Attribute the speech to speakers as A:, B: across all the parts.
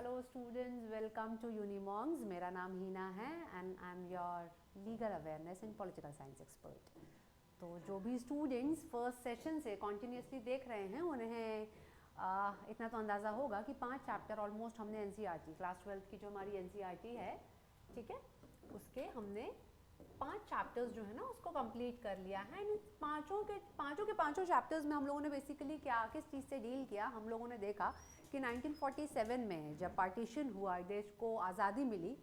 A: Hello students, welcome to यूनिमॉन्ग्स। मेरा नाम हीना है and I am your legal awareness and political science expert. तो जो भी स्टूडेंट्स फर्स्ट सेशन से कॉन्टीन्यूसली देख रहे हैं उन्हें इतना तो अंदाज़ा होगा कि 5 चैप्टर ऑलमोस्ट हमने एनसीईआरटी क्लास 12 की जो हमारी एनसीईआरटी है, ठीक है, उसके हमने 5 चैप्टर्स जो है ना उसको कंप्लीट कर लिया है। एंड पाँचों चैप्टर्स में हम लोगों ने बेसिकली क्या किस चीज़ से डील किया, हम लोगों ने देखा कि 1947 में जब पार्टीशन हुआ, देश को आज़ादी मिली,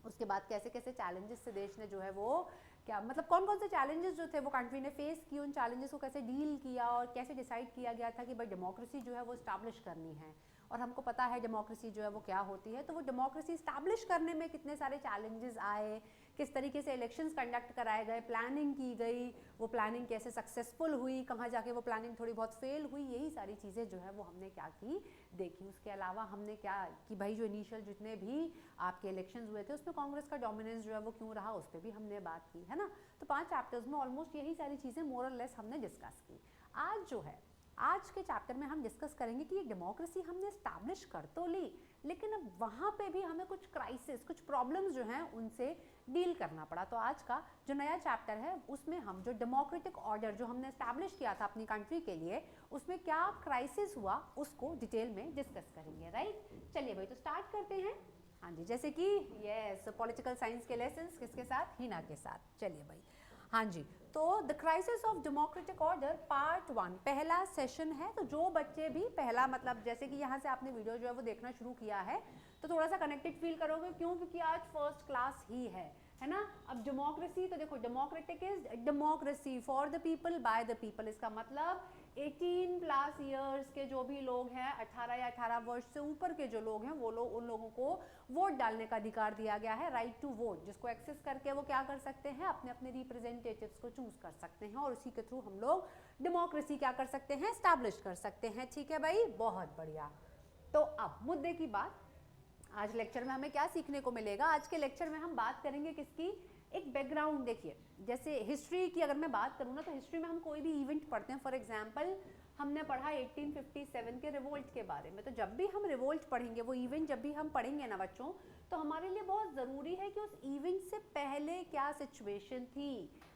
A: उसके बाद कैसे कैसे चैलेंजेस से देश ने जो है वो क्या मतलब कौन कौन से चैलेंजेस जो थे वो कंट्री ने फेस किए, उन चैलेंजेस को कैसे डील किया और कैसे डिसाइड किया गया था कि भाई डेमोक्रेसी जो है वो इस्टेब्लिश करनी है। और हमको पता है डेमोक्रेसी जो है वो क्या होती है, तो वो डेमोक्रेसी इस्टेब्लिश करने में कितने सारे चैलेंजेस आए, किस तरीके से इलेक्शंस कंडक्ट कराए गए, प्लानिंग की गई, वो प्लानिंग कैसे सक्सेसफुल हुई, कहाँ जाके वो प्लानिंग थोड़ी बहुत फेल हुई, यही सारी चीज़ें जो है वो हमने क्या की देखी। उसके अलावा हमने क्या कि भाई जो इनिशियल जितने भी आपके इलेक्शंस हुए थे उसमें कांग्रेस का डोमिनेंस जो है वो क्यों रहा, उस पर भी हमने बात की है ना। तो 5 चैप्टर्स में ऑलमोस्ट यही सारी चीज़ें मोर और लेस हमने डिस्कस की। आज जो है आज के चैप्टर में हम डिस्कस करेंगे कि ये डेमोक्रेसी हमने स्टैब्लिश कर तो ली, लेकिन अब वहाँ पे भी हमें कुछ क्राइसिस, कुछ प्रॉब्लम्स जो हैं उनसे डील करना पड़ा। तो आज का जो नया चैप्टर है उसमें हम जो डेमोक्रेटिक ऑर्डर जो हमने स्टैब्लिश किया था अपनी कंट्री के लिए, उसमें क्या क्राइसिस हुआ उसको डिटेल में डिस्कस करेंगे। राइट, चलिए भाई तो स्टार्ट करते हैं। हाँ जी, जैसे कि यस पॉलिटिकल साइंस के लेसन्स किसके साथ, हीना के साथ। चलिए भाई, हाँ जी, तो the crisis of democratic order part 1 पहला सेशन है। तो जो बच्चे भी पहला मतलब जैसे कि यहाँ से आपने वीडियो जो है वो देखना शुरू किया है तो थोड़ा सा कनेक्टेड फील करोगे, क्यों? क्योंकि आज फर्स्ट क्लास ही है ना। अब डेमोक्रेसी तो देखो, democratic is democracy for the people by the people. इसका मतलब 18+ ईयर्स के जो भी लोग हैं, 18 या 18 वर्ष से ऊपर के जो लोग हैं वो लोग, उन लोगों को वोट डालने का अधिकार दिया गया है, राइट टू वोट, जिसको एक्सेस करके वो क्या कर सकते हैं, अपने अपने रिप्रेजेंटेटिव्स को चूज कर सकते हैं और उसी के थ्रू हम लोग डेमोक्रेसी क्या कर सकते हैं, स्टैब्लिश कर सकते हैं। ठीक है भाई, बहुत बढ़िया। तो अब मुद्दे की बात, आज लेक्चर में हमें क्या सीखने को मिलेगा। आज के लेक्चर में हम बात करेंगे किसकी, एक बैकग्राउंड। देखिए जैसे हिस्ट्री की अगर मैं बात करूँ ना, तो हिस्ट्री में हम कोई भी इवेंट पढ़ते हैं, फॉर एग्जांपल हमने पढ़ा 1857 के रिवोल्ट के बारे में, तो जब भी हम रिवोल्ट पढ़ेंगे, वो इवेंट जब भी हम पढ़ेंगे ना बच्चों, तो हमारे लिए बहुत ज़रूरी है कि उस इवेंट से पहले क्या सिचुएशन थी,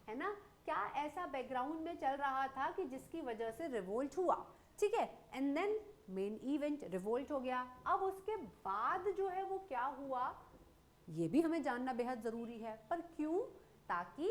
A: है ना, क्या ऐसा बैकग्राउंड में चल रहा था कि जिसकी वजह से रिवोल्ट हुआ। ठीक है, and then main event revolt हो गया। अब उसके बाद जो है वो क्या हुआ ये भी हमें जानना बेहद ज़रूरी है। पर क्यों? ताकि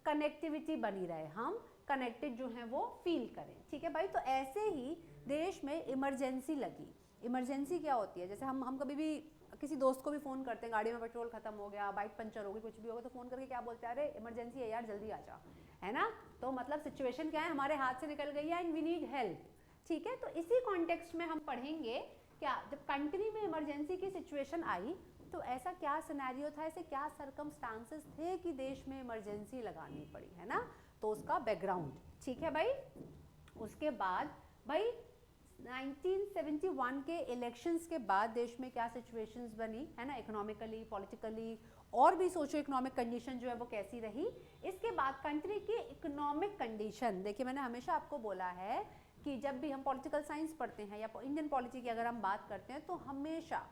A: कनेक्टिविटी बनी रहे, हम कनेक्टेड जो है वो फील करें। ठीक है भाई, तो ऐसे ही देश में इमरजेंसी लगी। इमरजेंसी क्या होती है, जैसे हम कभी भी किसी दोस्त को भी फ़ोन करते हैं, गाड़ी में पेट्रोल खत्म हो गया, बाइक पंचर हो गई, कुछ भी होगा, तो फ़ोन करके क्या बोलते हैं, अरे इमरजेंसी है यार, जल्दी आ जा, है ना। तो मतलब सिचुएशन क्या है, हमारे हाथ से निकल गई है एंड वी नीड हेल्प। ठीक है, तो इसी कॉन्टेक्स्ट में हम पढ़ेंगे क्या, जब कंट्री में इमरजेंसी की सिचुएशन आई तो ऐसा क्या सिनेरियो था, ऐसे क्या सर्कमस्टांसेस थे कि देश में इमरजेंसी लगानी पड़ी, है ना। तो उसका बैकग्राउंड, ठीक है भाई। उसके बाद भाई 1971 के इलेक्शंस के बाद देश में क्या सिचुएशंस बनी, है ना, इकोनॉमिकली, पॉलिटिकली और भी सोशो इकोनॉमिक कंडीशन जो है वो कैसी रही। इसके बाद कंट्री की इकोनॉमिक कंडीशन, देखिए मैंने हमेशा आपको बोला है कि जब भी हम पॉलिटिकल साइंस पढ़ते हैं या इंडियन पॉलिटी की अगर हम बात करते हैं तो हमेशा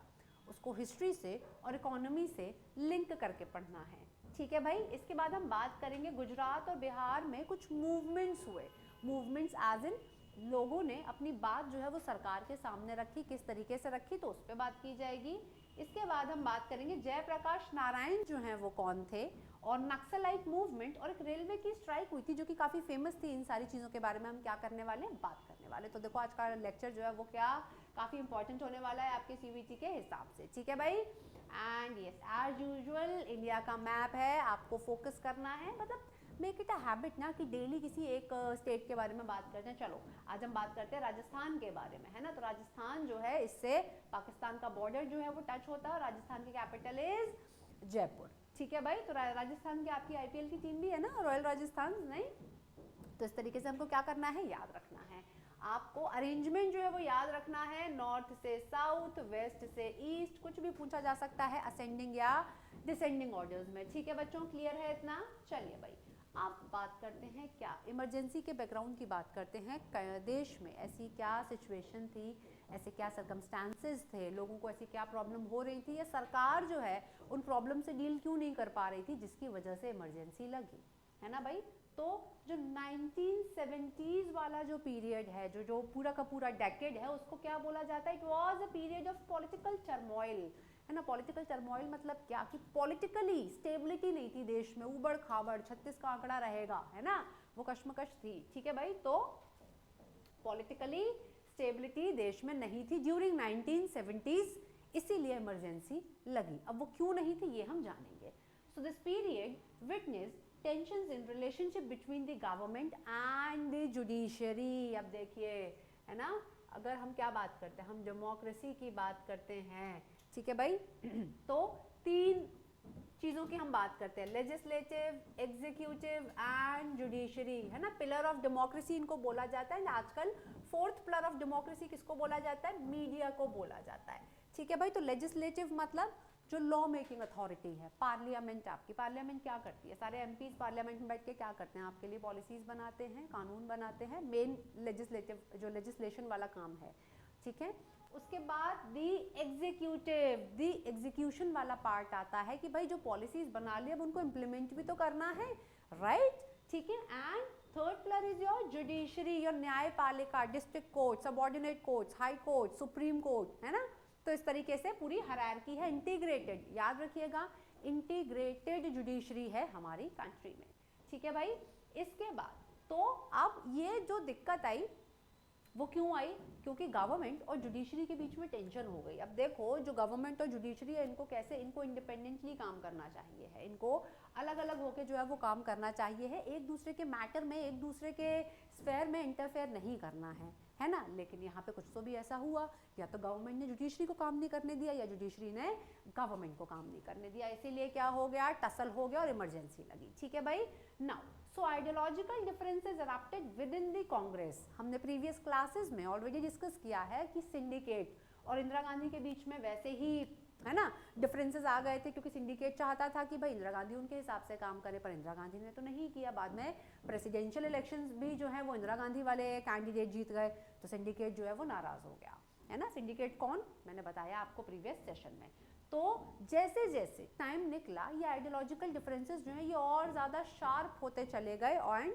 A: उसको हिस्ट्री से और इकोनॉमी से लिंक करके पढ़ना है। ठीक है भाई, इसके बाद हम बात करेंगे गुजरात और बिहार में कुछ मूवमेंट्स हुए। मूवमेंट्स एज इन लोगों ने अपनी बात जो है वो सरकार के सामने रखी, किस तरीके से रखी, तो उस पर बात की जाएगी। इसके बाद हम बात करेंगे जयप्रकाश नारायण जो हैं वो कौन थे, और नक्सलाइट मूवमेंट, और एक रेलवे की स्ट्राइक हुई थी जो कि काफ़ी फेमस थी। इन सारी चीज़ों के बारे में हम क्या करने वाले हैं, बात करने वाले। तो देखो आज का लेक्चर जो है वो क्या काफ़ी इंपॉर्टेंट होने वाला है आपके सीबीटी के हिसाब से। ठीक है भाई, and yes as usual India का मैप है, आपको फोकस करना है, मतलब मेक इट अ हैबिट ना कि डेली किसी एक स्टेट के बारे में बात करते हैं। चलो आज हम बात करते हैं राजस्थान के बारे में, है ना। तो राजस्थान जो है इससे पाकिस्तान का बॉर्डर जो है वो टच होता है, और राजस्थान की कैपिटल इज जयपुर। ठीक है भाई, तो राजस्थान की आपकी आईपीएल की टीम भी है ना, रॉयल राजस्थान, नहीं। तो इस तरीके से हमको क्या करना है, याद रखना है। आपको अरेंजमेंट जो है वो याद रखना है, नॉर्थ से साउथ, वेस्ट से ईस्ट, कुछ भी पूछा जा सकता है असेंडिंग या डिसेंडिंग ऑर्डर्स में। ठीक है बच्चों, क्लियर है इतना। चलिए भाई, आप बात करते हैं क्या इमरजेंसी के बैकग्राउंड की बात करते हैं, देश में ऐसी क्या सिचुएशन थी, ऐसे क्या सर्कमस्टांसेस थे, लोगों को ऐसी क्या प्रॉब्लम हो रही थी, या सरकार जो है उन प्रॉब्लम से डील क्यों नहीं कर पा रही थी जिसकी वजह से इमरजेंसी लगी, है ना भाई। तो जो 1970s वाला जो पीरियड है, जो पूरा का पूरा डेकेड है, उसको क्या बोला जाता है, it was a period of political turmoil, है ना। पॉलिटिकल टर्मोइल मतलब क्या कि पॉलिटिकली स्टेबिलिटी नहीं थी देश में, उबड़ खाबड़ 36 का आंकड़ा रहेगा, है ना, वो कश्मकश थी, ठीक है भाई। तो पॉलिटिकली स्टेबिलिटी देश में नहीं थी ड्यूरिंग 1970s, इसीलिए इमरजेंसी लगी। अब वो क्यों नहीं थी ये हम जानेंगे। So this period witness tensions in relationship between the government and the judiciary. अब देखिए, है ना, अगर हम क्या बात करते हैं, हम डेमोक्रेसी की बात करते हैं, ठीक है भाई। तो तीन चीज़ों की हम बात करते हैं, लेजिस्लेटिव, एग्जीक्यूटिव एंड जुडिशरी, है ना। पिलर ऑफ डेमोक्रेसी इनको बोला जाता है। आजकल फोर्थ पिलर ऑफ डेमोक्रेसी किसको बोला जाता है, मीडिया को बोला जाता है, ठीक है भाई। तो लेजिस्लेटिव मतलब जो लॉ मेकिंग अथॉरिटी है, पार्लियामेंट, आपकी पार्लियामेंट क्या करती है, सारे एमपीज पार्लियामेंट में बैठ के क्या करते हैं, आपके लिए पॉलिसीज बनाते हैं, कानून बनाते हैं, मेन लेजिस्लेटिव जो लेजिस्लेशन वाला काम है, ठीक है। उसके बाद दी एग्जीक्यूशन वाला पार्ट आता है कि भाई जो पॉलिसीज बना ली अब उनको इम्प्लीमेंट भी तो करना है, राइट, ठीक है। And third pillar is your judiciary, your न्यायपालिका, district court, subordinate courts, high court, supreme court, है ना। तो इस तरीके से पूरी हायरार्की है, इंटीग्रेटेड, याद रखिएगा, इंटीग्रेटेड जुडिशरी है हमारी कंट्री में, ठीक है भाई। इसके बाद तो अब ये जो दिक्कत आई वो क्यों आई, क्योंकि गवर्नमेंट और जुडिशरी के बीच में टेंशन हो गई। अब देखो जो गवर्नमेंट और जुडिशरी है इनको कैसे, इनको इंडिपेंडेंटली काम करना चाहिए है, इनको अलग अलग होके जो है वो काम करना चाहिए है, एक दूसरे के मैटर में, एक दूसरे के स्फेयर में इंटरफेयर नहीं करना है ना। लेकिन यहाँ पे कुछ तो भी ऐसा हुआ, या तो गवर्नमेंट ने जुडिशरी को काम नहीं करने दिया या जुडिशरी ने गवर्नमेंट को काम नहीं करने दिया, इसीलिए क्या हो गया, टसल हो गया और इमरजेंसी लगी, ठीक है भाई। Now so ideological differences erupted with in the Congress. हमने प्रीवियस क्लासेस में ऑलरेडी डिस्कस किया है कि सिंडिकेट और इंदिरा गांधी के बीच में वैसे ही, है ना, डिफरेंसेस आ गए थे, क्योंकि सिंडिकेट चाहता था कि भाई इंदिरा गांधी उनके हिसाब से काम करे, पर इंदिरा गांधी ने तो नहीं किया। बाद में प्रेसिडेंशियल इलेक्शंस भी जो है वो इंदिरा गांधी वाले कैंडिडेट जीत गए, तो सिंडिकेट जो है वो नाराज हो गया, है ना। सिंडिकेट कौन, मैंने बताया आपको प्रीवियस सेशन में। तो जैसे जैसे टाइम निकला ये आइडियोलॉजिकल डिफरेंसेस जो है ये और ज़्यादा शार्प होते चले गए, और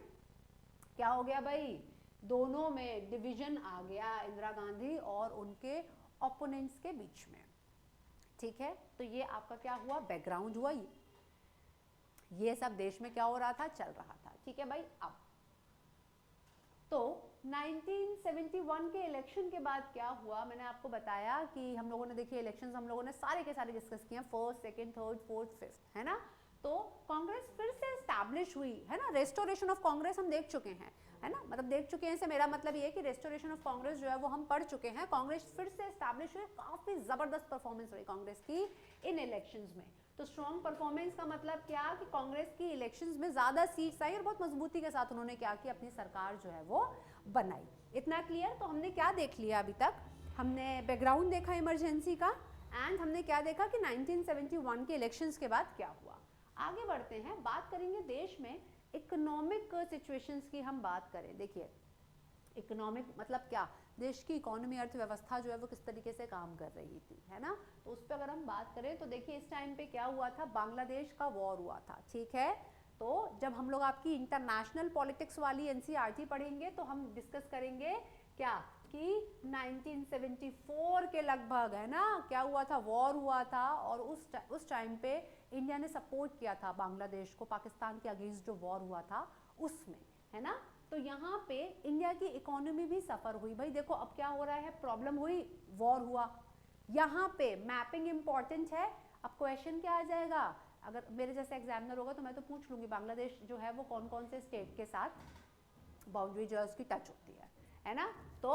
A: क्या हो गया भाई, दोनों में डिवीजन आ गया इंदिरा गांधी और उनके ओपोनेंट्स के बीच में, ठीक है। तो ये आपका क्या हुआ, बैकग्राउंड हुआ, ये सब देश में क्या हो रहा था, चल रहा था, ठीक है भाई। अब तो 1971 के इलेक्शन के बाद क्या हुआ, मैंने आपको बताया कि हम लोगों ने देखिए इलेक्शंस हम लोगों ने सारे के सारे डिस्कस किए हैं, first, second, third, fourth, fifth, है ना। तो कांग्रेस फिर से एस्टैब्लिश हुई, है ना। रेस्टोरेशन ऑफ कांग्रेस हम देख चुके हैं, है ना, मतलब देख चुके हैं से मेरा मतलब ये है कि रेस्टोरेशन ऑफ कांग्रेस जो है वो हम पढ़ चुके हैं। कांग्रेस फिर से एस्टैब्लिश हुई, काफी जबरदस्त परफॉर्मेंस रही कांग्रेस की इन इलेक्शंस में। तो स्ट्रॉन्ग परफॉर्मेंस का मतलब क्या कि कांग्रेस की इलेक्शंस में ज्यादा सीट्स आई और बहुत मजबूती के साथ उन्होंने क्या किया, अपनी सरकार जो है वो बनाई। इतना क्लियर। तो हमने क्या देख लिया अभी तक, हमने बैकग्राउंड देखा इमरजेंसी का, एंड हमने क्या देखा कि 1971 के इलेक्शंस के बाद क्या हुआ। आगे बढ़ते हैं, बात करेंगे देश में इकोनॉमिक सिचुएशंस की हम बात करें। देखिए इकोनॉमिक मतलब क्या, देश की इकोनॉमी, अर्थव्यवस्था जो है वो किस तरीके से काम कर रही थी, है ना। तो उस पर अगर हम बात करें तो देखिए इस टाइम पे क्या हुआ था, बांग्लादेश का वॉर हुआ था, ठीक है। तो जब हम लोग आपकी इंटरनेशनल पॉलिटिक्स वाली एनसीईआरटी पढ़ेंगे तो हम डिस्कस करेंगे क्या कि 1974 के लगभग, है ना, क्या हुआ था, वॉर हुआ था, और उस टाइम पे इंडिया ने सपोर्ट किया था बांग्लादेश को, पाकिस्तान के अगेंस्ट जो वॉर हुआ था उसमें, है ना। तो यहाँ पे इंडिया की इकोनॉमी भी सफ़र हुई। भाई देखो अब क्या हो रहा है, प्रॉब्लम हुई, वॉर हुआ, यहाँ पे मैपिंग इंपॉर्टेंट है। अब क्वेश्चन क्या आ जाएगा, अगर मेरे जैसे एग्जामिनर होगा तो मैं तो पूछ लूँगी बांग्लादेश जो है वो कौन कौन से स्टेट के साथ बाउंड्री जो है उसकी टच होती है ना। तो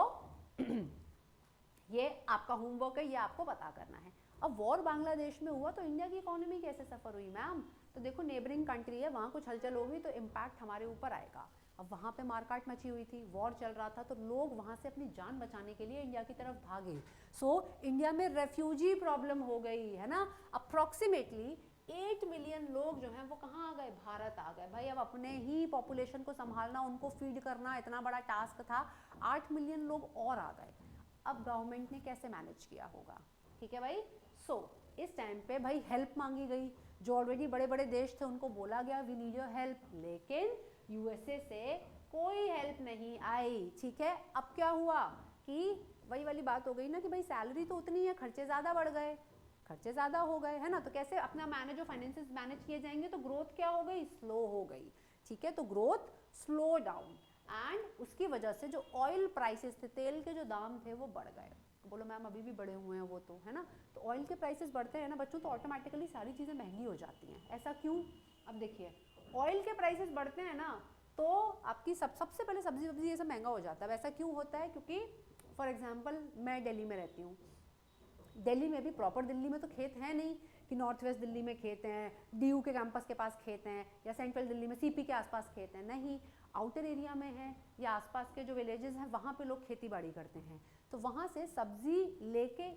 A: ये आपका होमवर्क है, ये आपको पता करना है। अब वॉर बांग्लादेश में हुआ तो इंडिया की इकोनॉमी कैसे सफ़र हुई मैम, तो देखो नेबरिंग कंट्री है, वहाँ कुछ हलचल होगी तो इम्पैक्ट हमारे ऊपर आएगा। अब वहाँ पे मारकाट मची हुई थी, वॉर चल रहा था, तो लोग वहाँ से अपनी जान बचाने के लिए इंडिया की तरफ भागे। सो इंडिया में रेफ्यूजी प्रॉब्लम हो गई, है ना। अप्रॉक्सीमेटली 8 मिलियन लोग जो हैं वो कहाँ आ गए, भारत आ गए। भाई अब अपने ही पॉपुलेशन को संभालना, उनको फीड करना इतना बड़ा टास्क था, 8 मिलियन लोग और आ गए। अब गवर्नमेंट ने कैसे मैनेज किया होगा, ठीक है भाई। इस टाइम पे भाई हेल्प मांगी गई, जो ऑलरेडी बड़े बड़े देश थे उनको बोला गया वी नीड योर हेल्प, लेकिन यूएसए से कोई हेल्प नहीं आई, ठीक है। अब क्या हुआ कि वही वाली बात हो गई ना कि भाई सैलरी तो उतनी है, खर्चे ज़्यादा बढ़ गए, खर्चे ज़्यादा हो गए, है ना। तो कैसे अपना मैनेज और फाइनेंसेस मैनेज किए जाएंगे, तो ग्रोथ क्या हो गई, स्लो हो गई, ठीक है। तो ग्रोथ स्लो डाउन, एंड उसकी वजह से जो ऑयल प्राइसेस थे, तेल के जो दाम थे वो बढ़ गए। बोलो मैम अभी भी बढ़े हुए हैं वो तो, है ना। तो ऑयल के प्राइसेस बढ़ते हैं ना बच्चों, तो ऑटोमेटिकली सारी चीज़ें महंगी हो जाती हैं। ऐसा क्यों, अब देखिए ऑयल के प्राइसेस बढ़ते हैं ना, तो आपकी सबसे पहले सब्जी ये सब महंगा हो जाता है। वैसा क्यों होता है, क्योंकि फॉर एग्जाम्पल मैं दिल्ली में रहती हूँ, दिल्ली में भी प्रॉपर दिल्ली में तो खेत है नहीं कि नॉर्थ वेस्ट दिल्ली में खेत हैं, डीयू के कैंपस के पास खेत हैं, या सेंट्रल दिल्ली में सीपी के आसपास खेत हैं, नहीं, आउटर एरिया में है या आसपास के जो विलेजेस हैं वहाँ पे लोग खेती बाड़ी करते हैं। तो वहाँ से सब्जी लेके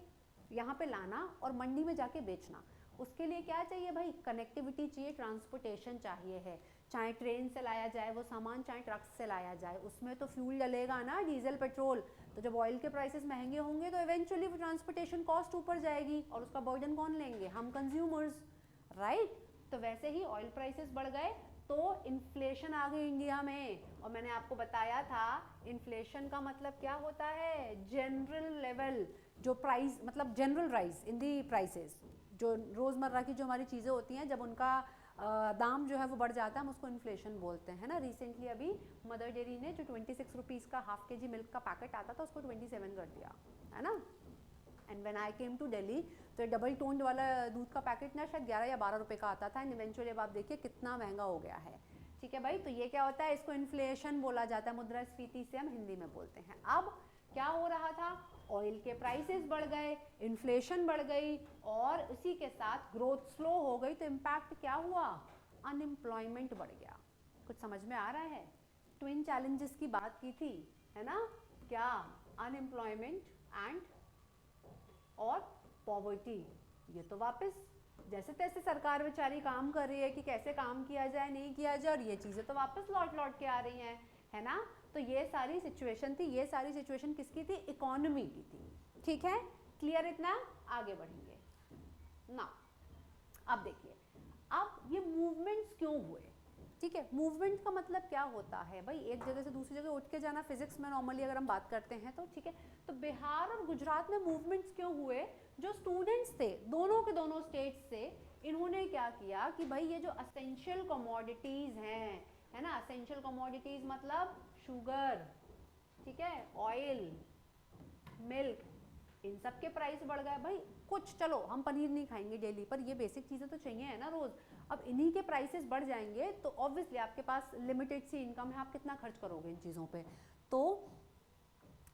A: यहाँ पे लाना और मंडी में जाके बेचना, उसके लिए क्या चाहिए भाई, कनेक्टिविटी चाहिए, ट्रांसपोर्टेशन चाहिए है। चाहे ट्रेन से लाया जाए वो सामान, चाहे ट्रक से लाया जाए, उसमें तो फ्यूल डलेगा ना, डीजल पेट्रोल। तो जब ऑयल के प्राइसेस महंगे होंगे तो इवेंचुअली वो ट्रांसपोर्टेशन कॉस्ट ऊपर जाएगी, और उसका बर्डन कौन लेंगे, हम कंज्यूमर्स, राइट। तो वैसे ही ऑयल प्राइसेस बढ़ गए तो इन्फ्लेशन आ गई इंडिया में। और मैंने आपको बताया था इन्फ्लेशन का मतलब क्या होता है, जनरल लेवल जो प्राइस, मतलब general rise in the prices, जो रोज़मर्रा की जो हमारी चीज़ें होती हैं जब उनका दाम जो है वो बढ़ जाता है, हम उसको इन्फ्लेशन बोलते हैं ना। रिसेंटली अभी मदर डेयरी ने जो 26 रुपीज़ का हाफ केजी मिल्क का पैकेट आता था उसको 27 कर दिया, है ना। And when I came to Delhi तो डबल टोन्ड वाला दूध का पैकेट ना शायद 11 या 12 रुपए का आता था, एंड इवेंचुअली अब आप देखिए कितना महंगा हो गया है, ठीक है भाई। तो ये क्या होता है, इसको इन्फ्लेशन बोला जाता है, मुद्रास्फीति से हम हिंदी में बोलते हैं। अब क्या हो रहा था, ऑयल के प्राइसेस बढ़ गए, इन्फ्लेशन बढ़ गई, और उसी के साथ ग्रोथ स्लो हो गई। तो इम्पैक्ट क्या हुआ, अनएम्प्लॉयमेंट बढ़ गया। कुछ समझ में आ रहा है, ट्विन चैलेंजेस की बात की थी, है ना, क्या, अनएम्प्लॉयमेंट एंड और पॉवर्टी। ये तो वापस जैसे तैसे सरकार बेचारी काम कर रही है कि कैसे काम किया जाए, नहीं किया जाए, और ये चीज़ें तो वापस लौट के आ रही हैं, है ना। तो ये सारी सिचुएशन थी, ये सारी सिचुएशन किसकी थी, इकोनॉमी की थी, ठीक है। क्लियर इतना, आगे बढ़ेंगे ना। अब देखिए, अब ये मूवमेंट्स क्यों हुए, ठीक है। मूवमेंट का मतलब क्या होता है भाई, एक जगह से दूसरी जगह उठ के जाना, फिजिक्स में नॉर्मली अगर हम बात करते हैं तो, ठीक है। तो बिहार और गुजरात में मूवमेंट्स क्यों हुए, जो स्टूडेंट्स थे दोनों के दोनों स्टेट्स से, इन्होंने क्या किया कि भाई ये जो असेंशियल कमोडिटीज़ हैं, है ना, असेंशियल कमोडिटीज़ मतलब शुगर, ठीक है, ऑयल, मिल्क, इन सब के प्राइस बढ़ गए भाई। कुछ चलो हम पनीर नहीं खाएंगे डेली, पर ये बेसिक चीज़ें तो चाहिए है ना रोज़। अब इन्हीं के प्राइसेस बढ़ जाएंगे तो ऑब्वियसली आपके पास लिमिटेड सी इनकम है, आप कितना खर्च करोगे इन चीज़ों पे। तो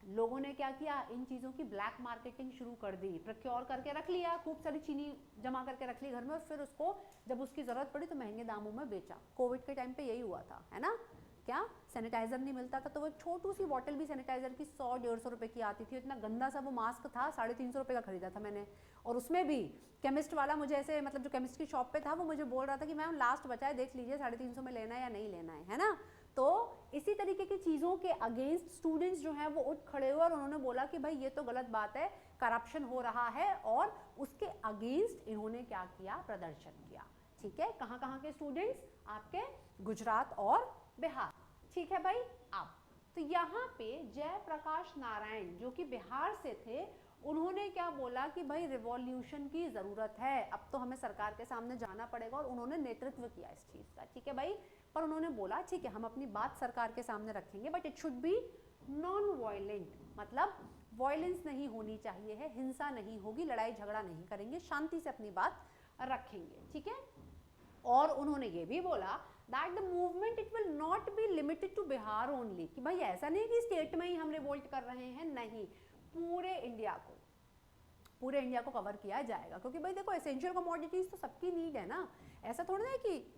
A: लोगों ने क्या किया, इन चीज़ों की ब्लैक मार्केटिंग शुरू कर दी, प्रोक्योर करके रख लिया, खूब सारी चीनी जमा करके रख ली घर में, और फिर उसको जब उसकी ज़रूरत पड़ी तो महंगे दामों में बेचा। कोविड के टाइम पे यही हुआ था, है ना। क्या सैनिटाइज़र नहीं मिलता था तो वो छोटू सी बॉटल भी सैनिटाइज़र की 100-150 रुपए की आती थी, इतना गंदा सा वो मास्क था, 350 रुपए का खरीदा था मैंने। और उसमें भी केमिस्ट वाला मुझे ऐसे, मतलब जो केमिस्ट की शॉप पे था वो मुझे बोल रहा था कि मैम लास्ट बचा है, देख लीजिए 350 में लेना है या नहीं लेना है ना। तो इसी तरीके की चीज़ों के अगेंस्ट स्टूडेंट्स जो हैं वो उठ खड़े हुए और उन्होंने बोला कि भाई ये तो गलत बात है, करप्शन हो रहा है, और उसके अगेंस्ट इन्होंने क्या किया, प्रदर्शन किया, ठीक है। कहाँ कहाँ के स्टूडेंट्स, आपके गुजरात और बिहार, ठीक है भाई। अब तो यहाँ पे जयप्रकाश नारायण जो कि बिहार से थे, उन्होंने क्या बोला कि भाई रिवॉल्यूशन की ज़रूरत है, अब तो हमें सरकार के सामने जाना पड़ेगा, और उन्होंने नेतृत्व किया इस चीज़ का, ठीक है भाई। पर उन्होंने बोला ठीक है हम अपनी बात सरकार के सामने रखेंगे, but it should be non violent, मतलब वायलेंस नहीं होनी चाहिए है, हिंसा नहीं होगी, लड़ाई झगड़ा नहीं करेंगे, शांति से अपनी बात रखेंगे, ठीक है। और उन्होंने ये भी बोला that the movement it will not be limited to Bihar only, कि भाई ऐसा नहीं कि स्टेट में ही हम रिवोल्ट कर रहे हैं, नहीं, पूरे इंडिया को कवर किया जाएगा, क्योंकि भाई देखो एसेंशियल कमोडिटीज तो सबकी नीड है ना। ऐसा थोड़ा है कि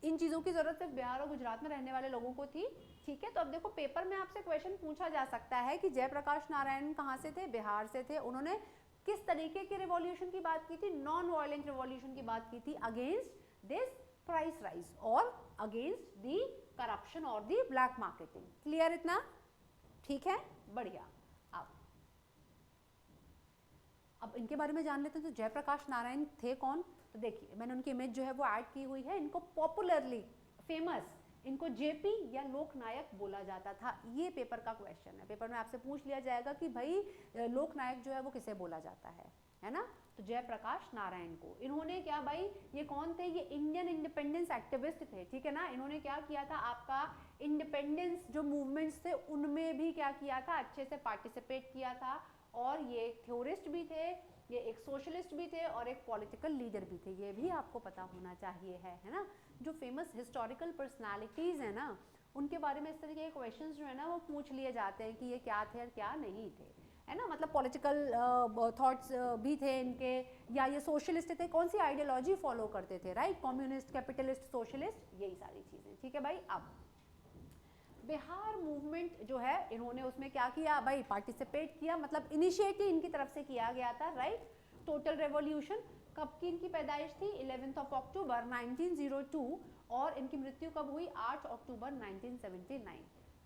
A: इन चीज़ों की ज़रूरत सिर्फ बिहार और गुजरात में रहने वाले लोगों को थी, ठीक है। तो अब देखो पेपर में आपसे क्वेश्चन पूछा जा सकता है कि जयप्रकाश नारायण कहाँ से थे, बिहार से थे, उन्होंने किस तरीके की रिवॉल्यूशन की बात की थी? नॉन वायलेंट रिवॉल्यूशन की बात की थी अगेंस्ट दिस प्राइस राइज और अगेंस्ट दी करप्शन और दी ब्लैक मार्केटिंग। क्लियर इतना? ठीक है, बढ़िया। अब इनके बारे में जान लेते हैं। तो जयप्रकाश नारायण थे कौन? तो देखिए मैंने उनकी इमेज जो है वो ऐड की हुई है। इनको पॉपुलरली फेमस इनको जेपी या लोकनायक बोला जाता था। ये पेपर का क्वेश्चन है। पेपर में आपसे पूछ लिया जाएगा कि भाई लोकनायक जो है वो किसे बोला जाता है ना? तो जयप्रकाश नारायण को। इन्होंने क्या भाई, ये कौन थे? ये इंडियन इंडिपेंडेंस एक्टिविस्ट थे, ठीक है ना? इन्होंने क्या किया था? आपका इंडिपेंडेंस जो मूवमेंट्स थे उनमें भी क्या किया था? अच्छे से पार्टिसिपेट किया था। और ये एक थ्योरिस्ट भी थे, ये एक सोशलिस्ट भी थे और एक पॉलिटिकल लीडर भी थे। ये भी आपको पता होना चाहिए है ना? जो फेमस हिस्टोरिकल पर्सनालिटीज है ना, उनके बारे में इस तरीके के क्वेश्चंस जो है ना वो पूछ लिए जाते हैं कि ये क्या थे और क्या नहीं थे, है ना? मतलब पॉलिटिकल थॉट्स भी थे इनके, या ये सोशलिस्ट थे, कौन सी आइडियोलॉजी फॉलो करते थे, राइट? कम्युनिस्ट, कैपिटलिस्ट, सोशलिस्ट, यही सारी चीजें, ठीक है भाई। अब बिहार मूवमेंट जो है इन्होंने उसमें क्या किया भाई? पार्टिसिपेट किया, मतलब इनिशिएटिव इनकी तरफ से किया गया था, राइट? टोटल रेवोल्यूशन कब की इनकी पैदाइश थी? 11 अक्टूबर 1902 और इनकी मृत्यु कब हुई? 8 अक्टूबर 1979।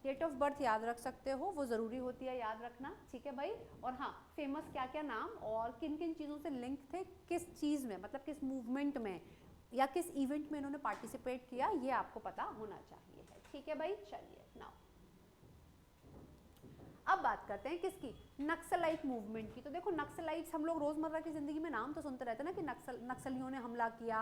A: डेट ऑफ बर्थ याद रख सकते हो, वो जरूरी होती है याद रखना, ठीक है भाई। और हाँ, फेमस क्या क्या नाम और किन किन चीज़ों से लिंक थे, किस चीज़ में, मतलब किस मूवमेंट में या किस इवेंट में इन्होंने पार्टिसिपेट किया, ये आपको पता होना चाहिए है, ठीक है भाई। चलिए नाउ अब बात करते हैं किसकी? नक्सलाइट मूवमेंट की। तो देखो नक्सलाइट्स हम लोग रोजमर्रा की जिंदगी में नाम तो सुनते रहते हैं ना कि नक्सलियों ने हमला किया,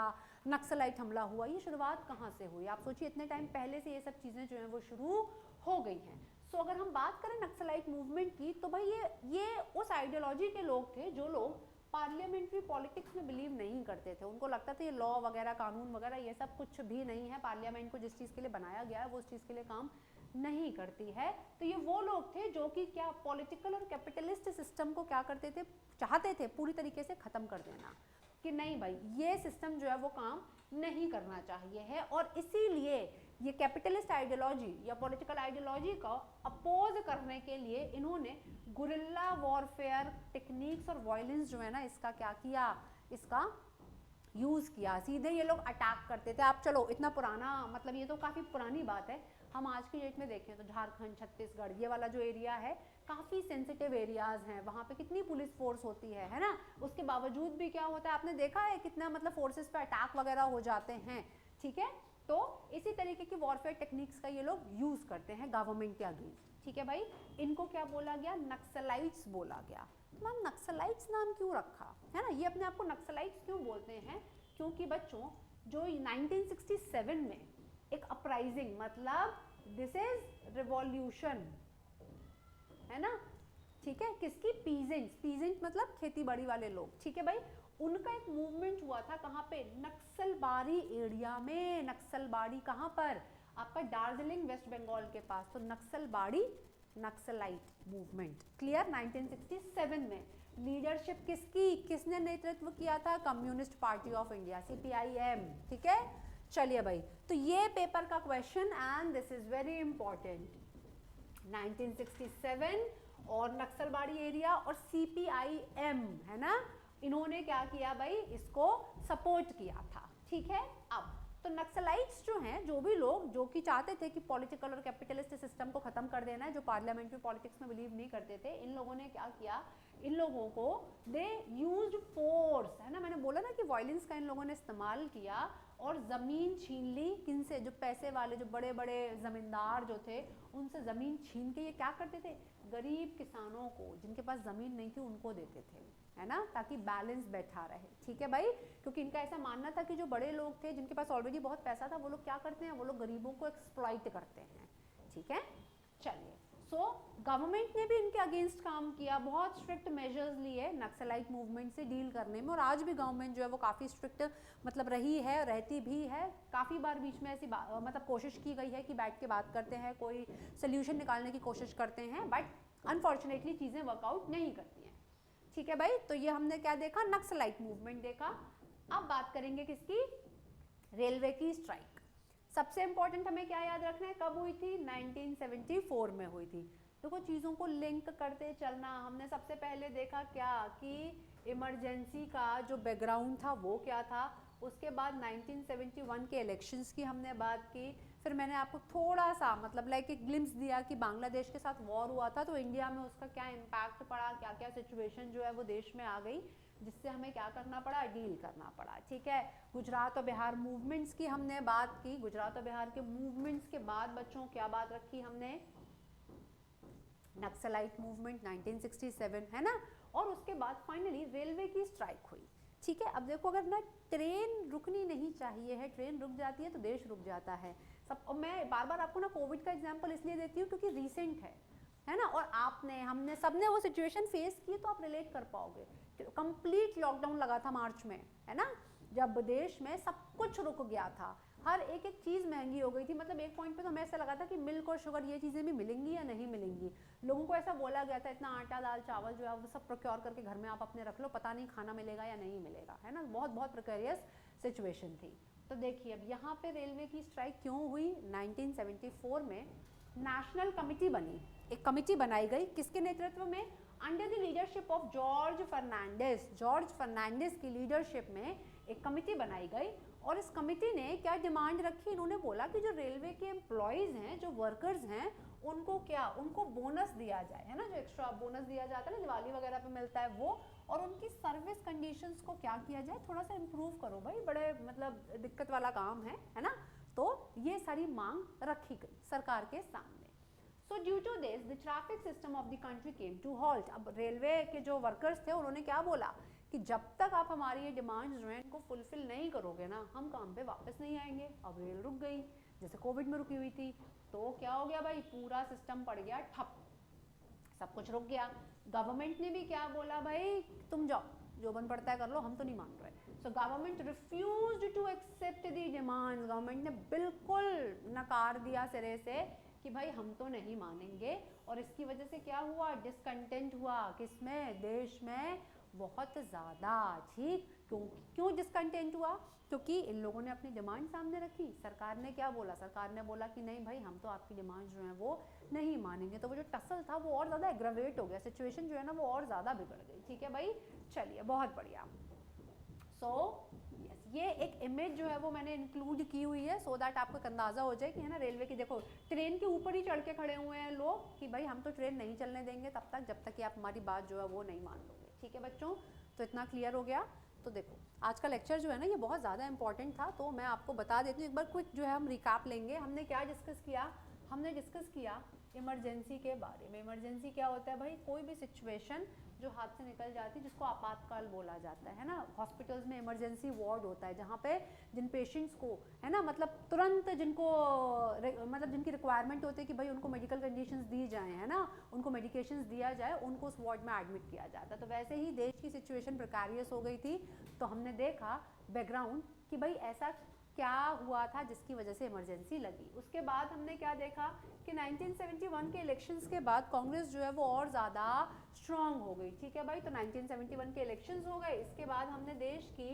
A: नक्सलाइट हमला हुआ। ये शुरुआत कहाँ से हुई? आप सोचिए इतने टाइम पहले से ये सब चीजें जो है वो शुरू हो गई हैं। सो अगर हम बात करें नक्सलाइट मूवमेंट की, तो भाई ये उस आइडियोलॉजी के लोग थे जो लोग पार्लियामेंट्री पॉलिटिक्स में बिलीव नहीं करते थे। उनको लगता था ये लॉ वगैरह, कानून वगैरह ये सब कुछ भी नहीं है, पार्लियामेंट को जिस चीज़ के लिए बनाया गया है वो उस चीज़ के लिए काम नहीं करती है। तो ये वो लोग थे जो कि क्या पॉलिटिकल और कैपिटलिस्ट सिस्टम को क्या करते थे, चाहते थे पूरी तरीके से ख़त्म कर देना, कि नहीं भाई ये सिस्टम जो है वो काम नहीं करना चाहिए है। और इसीलिए ये कैपिटलिस्ट आइडियोलॉजी या पॉलिटिकल आइडियोलॉजी का अपोज करने के लिए इन्होंने गुरिल्ला वॉरफेयर टेक्निक्स और वायलेंस जो है ना इसका क्या किया, इसका यूज़ किया। सीधे ये लोग अटैक करते थे। आप चलो इतना पुराना, मतलब ये तो काफ़ी पुरानी बात है, हम आज की डेट में देखें तो झारखंड, छत्तीसगढ़, ये वाला जो एरिया है काफ़ी सेंसिटिव एरियाज़ हैं, वहाँ पे कितनी पुलिस फोर्स होती है ना? उसके बावजूद भी क्या होता है, आपने देखा है कितना मतलब फोर्सेस पे अटैक वगैरह हो जाते हैं, ठीक है? तो इसी तरीके की वॉरफेयर टेक्निक्स का ये लोग यूज़ करते हैं गवर्नमेंट के अगेंस्ट, ठीक है भाई। इनको क्या बोला गया? नक्सलाइट्स बोला गया। तो मैम नक्सलाइट्स नाम क्यों रखा है ना? ये अपने आप को नक्सलाइट्स क्यों बोलते हैं? क्योंकि बच्चों जो 1967 में एक अपराइजिंग, मतलब दिस इज रिवॉल्यूशन, है ना, ठीक है, किसकी? पीजेंट्स। पीजेंट मतलब खेती बाड़ी वाले लोग, ठीक है भाई। उनका एक मूवमेंट हुआ था कहाँ पे? नक्सलबाड़ी एरिया में। नक्सलबाड़ी कहाँ पर? आपका दार्जिलिंग, वेस्ट बंगाल के पास। तो नक्सलबाड़ी, नक्सलाइट मूवमेंट, क्लियर? 1967 में। लीडरशिप किसकी, किसने नेतृत्व किया था? Communist party of India, CPIM, ठीक है। चलिए भाई, तो ये पेपर का question and this is very important. 1967 और नक्सलबाड़ी एरिया और CPIM, है ना, इन्होंने क्या किया भाई? इसको सपोर्ट किया था, ठीक है। अब तो नक्सलाइट्स जो हैं, जो भी लोग जो कि चाहते थे कि पॉलिटिकल और कैपिटलिस्ट सिस्टम को खत्म कर देना है, जो पार्लियामेंट्री पॉलिटिक्स में बिलीव नहीं करते थे, इन लोगों ने क्या किया? इन लोगों को दे यूज्ड फोर्स, है ना, मैंने बोला ना कि वायलेंस का इन लोगों ने इस्तेमाल किया और ज़मीन छीन ली। किनसे? जो पैसे वाले, जो बड़े बड़े ज़मींदार जो थे, उनसे ज़मीन छीन के ये क्या करते थे? गरीब किसानों को, जिनके पास ज़मीन नहीं थी, उनको देते थे, है ना, ताकि बैलेंस बैठा रहे, ठीक है भाई। क्योंकि इनका ऐसा मानना था कि जो बड़े लोग थे, जिनके पास ऑलरेडी बहुत पैसा था, वो लोग क्या करते हैं? वो लोग गरीबों को एक्सप्लॉइट करते हैं, ठीक है। चलिए, सो गवर्नमेंट ने भी इनके अगेंस्ट काम किया, बहुत स्ट्रिक्ट मेजर्स लिए नक्सलाइट मूवमेंट से डील करने में। और आज भी गवर्नमेंट जो है वो काफ़ी स्ट्रिक्ट मतलब रही है, रहती भी है। काफ़ी बार बीच में ऐसी मतलब कोशिश की गई है कि बैठ के बात करते हैं, कोई सोल्यूशन निकालने की कोशिश करते हैं, बट अनफॉर्चुनेटली चीज़ें वर्कआउट नहीं करती हैं, ठीक है भाई। तो ये हमने क्या देखा? नक्सलाइट मूवमेंट देखा। अब बात करेंगे किसकी? रेलवे की स्ट्राइक। सबसे इंपॉर्टेंट हमें क्या याद रखना है? कब हुई थी? 1974 में हुई थी। देखो चीज़ों को लिंक करते चलना। हमने सबसे पहले देखा क्या कि इमरजेंसी का जो बैकग्राउंड था वो क्या था, उसके बाद 1971 के इलेक्शंस की हमने बात की, फिर मैंने आपको थोड़ा सा मतलब लाइक एक ग्लिम्स दिया कि बांग्लादेश के साथ वॉर हुआ था तो इंडिया में उसका क्या इम्पैक्ट पड़ा, क्या क्या सिचुएशन जो है वो देश में आ गई जिससे हमें क्या करना पड़ा, डील करना पड़ा। ठीक है, गुजरात और बिहार मूवमेंट्स की हमने बात की। गुजरात और बिहार के मूवमेंट्स के बाद बच्चों क्या बात रखी हमने, नक्सलाइट मूवमेंट 1967, है ना। और उसके बाद फाइनली रेलवे की स्ट्राइक हुई। ठीक है, अब देखो अगर ना ट्रेन रुकनी नहीं चाहिए है, ट्रेन रुक जाती है तो देश रुक जाता है सब। और मैं बार बार आपको ना कोविड का एग्जांपल इसलिए देती हूँ क्योंकि रीसेंट है ना, और आपने हमने सबने वो सिचुएशन फेस की तो आप रिलेट कर पाओगे। कंप्लीट लॉकडाउन लगा था मार्च में, है ना, जब देश में सब कुछ रुक गया था, हर एक एक चीज़ महंगी हो गई थी। मतलब एक पॉइंट पे तो हमें ऐसा लगा था कि मिल्क और शुगर ये चीज़ें भी मिलेंगी या नहीं मिलेंगी। लोगों को ऐसा बोला गया था इतना आटा दाल चावल जो है वो सब प्रोक्योर करके घर में आप अपने रख लो, पता नहीं खाना मिलेगा या नहीं मिलेगा, है ना। बहुत बहुत प्रिकेरियस सिचुएशन थी। तो देखिए अब यहाँ पे रेलवे की स्ट्राइक क्यों हुई, 1974 में नेशनल कमिटी बनी, एक कमिटी बनाई गई किसके नेतृत्व में, under the leadership of George Fernandes. George Fernandes की लीडरशिप में एक कमिटी बनाई गई और इस कमिटी ने क्या डिमांड रखी, इन्होंने बोला कि जो रेलवे के एम्प्लॉयज़ हैं, जो वर्कर्स हैं, उनको क्या, उनको बोनस दिया जाए, है ना, जो एक्स्ट्रा बोनस दिया जाता है ना दिवाली वगैरह पे मिलता है वो, और उनकी सर्विस कंडीशंस को क्या किया जाए, थोड़ा सा इम्प्रूव करो भाई, बड़े मतलब दिक्कत वाला काम है ना। तो ये सारी मांग रखी गई सरकार के सामने। So due to this, the traffic system of the country came to halt. अब रेलवे के जो वर्कर्स थे उन्होंने क्या बोला कि जब तक आप हमारी ये डिमांड्स जो हैं इनको फुलफिल नहीं करोगे ना, हम काम पे वापस नहीं आएंगे। अब रेल रुक गई, जैसे कोविड में रुकी हुई थी, तो क्या हो गया भाई, पूरा सिस्टम पड़ गया ठप, सब कुछ रुक गया। गवर्नमेंट ने भी क्या बोला, भाई तुम जाओ, जो बन पड़ता है कर लो, हम तो नहीं मान रहे। So government refused to accept the demands. Government ने बिल्कुल नकार दिया सिरे से कि भाई हम तो नहीं मानेंगे। और इसकी वजह से क्या हुआ, डिसकंटेंट हुआ किसमें, देश में बहुत ज़्यादा। ठीक, क्यों डिसकंटेंट हुआ, क्योंकि इन लोगों ने अपनी डिमांड सामने रखी। सरकार ने क्या बोला, सरकार ने बोला कि नहीं भाई हम तो आपकी डिमांड जो है वो नहीं मानेंगे। तो वो जो टसल था वो और ज़्यादा एग्रावेट हो गया, सिचुएशन जो है ना वो और ज़्यादा बिगड़ गई। ठीक है भाई, चलिए बहुत बढ़िया। सो ये एक इमेज जो है वो मैंने इंक्लूड की हुई है सो दैट आपको एक अंदाज़ा हो जाए कि है ना रेलवे की, देखो ट्रेन के ऊपर ही चढ़ के खड़े हुए हैं लोग कि भाई हम तो ट्रेन नहीं चलने देंगे तब तक जब तक कि आप हमारी बात जो है वो नहीं मान लोगे। ठीक है बच्चों, तो इतना क्लियर हो गया। तो देखो आज का लेक्चर जो है ना ये बहुत ज़्यादा इंपॉर्टेंट था, तो मैं आपको बता देती हूँ एक बार क्विक जो है हम रिकैप लेंगे। हमने क्या डिस्कस किया, हमने डिस्कस किया इमरजेंसी के बारे में। इमरजेंसी क्या होता है भाई, कोई भी सिचुएशन जो हाथ से निकल जाती है जिसको आपातकाल बोला जाता है ना। हॉस्पिटल्स में इमरजेंसी वार्ड होता है जहाँ पे जिन पेशेंट्स को है ना मतलब तुरंत जिनको मतलब जिनकी रिक्वायरमेंट होती है कि भाई उनको मेडिकल कंडीशंस दी जाए, है ना, उनको मेडिकेशंस दिया जाए, उनको उस वार्ड में एडमिट किया जाता है। तो वैसे ही देश की सिचुएशन प्रिकैरियस हो गई थी, तो हमने देखा बैकग्राउंड कि भाई ऐसा क्या हुआ था जिसकी वजह से इमरजेंसी लगी। उसके बाद हमने क्या देखा कि 1971 के इलेक्शंस के बाद कांग्रेस जो है वो और ज़्यादा स्ट्रांग हो गई। ठीक है भाई, तो 1971 के इलेक्शंस हो गए। इसके बाद हमने देश की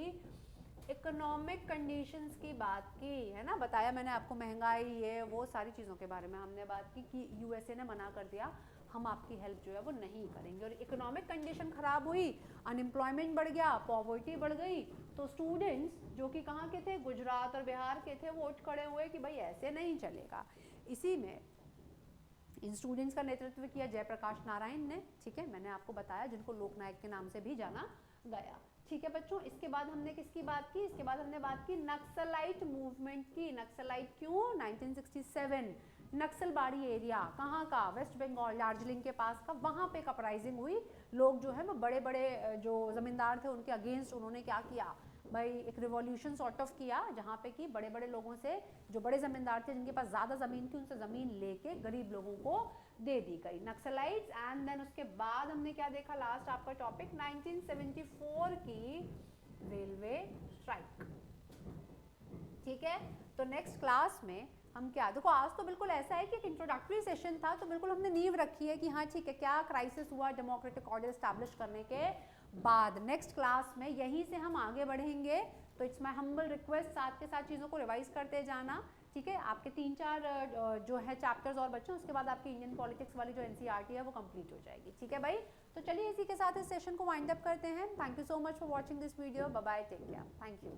A: इकोनॉमिक कंडीशंस की बात की, है ना, बताया मैंने आपको, महंगाई ये वो सारी चीज़ों के बारे में हमने बात की कि यूएसए ने मना कर दिया हम आपकी हेल्प जो है वो नहीं करेंगे। और इकोनॉमिक कंडीशन ख़राब हुई, अनएम्प्लॉयमेंट बढ़ गया, पॉवर्टी बढ़ गई, तो स्टूडेंट्स जो कि कहाँ के थे, गुजरात और बिहार के थे, वो उठ खड़े हुए कि भाई ऐसे नहीं चलेगा। इसी में इन स्टूडेंट्स का नेतृत्व किया जयप्रकाश नारायण ने। ठीक है, मैंने आपको बताया जिनको लोकनायक के नाम से भी जाना गया। ठीक है बच्चों, इसके बाद हमने किसकी बात की, इसके बाद हमने बात की नक्सलाइट मूवमेंट की। नक्सलाइट क्यों, 1967 नक्सलबाड़ी एरिया कहाँ का, वेस्ट बंगाल दार्जिलिंग के पास का, वहाँ पे अपराइजिंग हुई। लोग जो है वो बड़े बड़े जो ज़मींदार थे उनके अगेंस्ट उन्होंने क्या किया भाई, एक रिवॉल्यूशन सॉर्ट ऑफ किया जहाँ पे कि बड़े बड़े लोगों से, जो बड़े ज़मींदार थे जिनके पास ज़्यादा ज़मीन थी, उनसे ज़मीन लेके गरीब लोगों को दे दी गई, नक्सलाइट्स। एंड देन उसके बाद हमने क्या देखा, लास्ट आपका टॉपिक 1974 की रेलवे स्ट्राइक। ठीक है, तो नेक्स्ट क्लास में हम क्या, देखो आज तो बिल्कुल ऐसा है कि एक इंट्रोडक्टरी सेशन था, तो बिल्कुल हमने नींव रखी है कि हाँ ठीक है क्या क्राइसिस हुआ डेमोक्रेटिक ऑर्डर एस्टैब्लिश करने के बाद। नेक्स्ट क्लास में यहीं से हम आगे बढ़ेंगे, तो इट्स माय हम्बल रिक्वेस्ट साथ के साथ चीज़ों को रिवाइज करते जाना। ठीक है, आपके 3-4 जो है चैप्टर्स और बच्चे, उसके बाद आपकी इंडियन पॉलिटिक्स वाली जो एनसीईआरटी है वो कंप्लीट हो जाएगी। ठीक है भाई, तो चलिए इसी के साथ इस सेशन को वाइंड अप करते हैं। Thank you so much for watching this video. Bye bye, take care, thank you.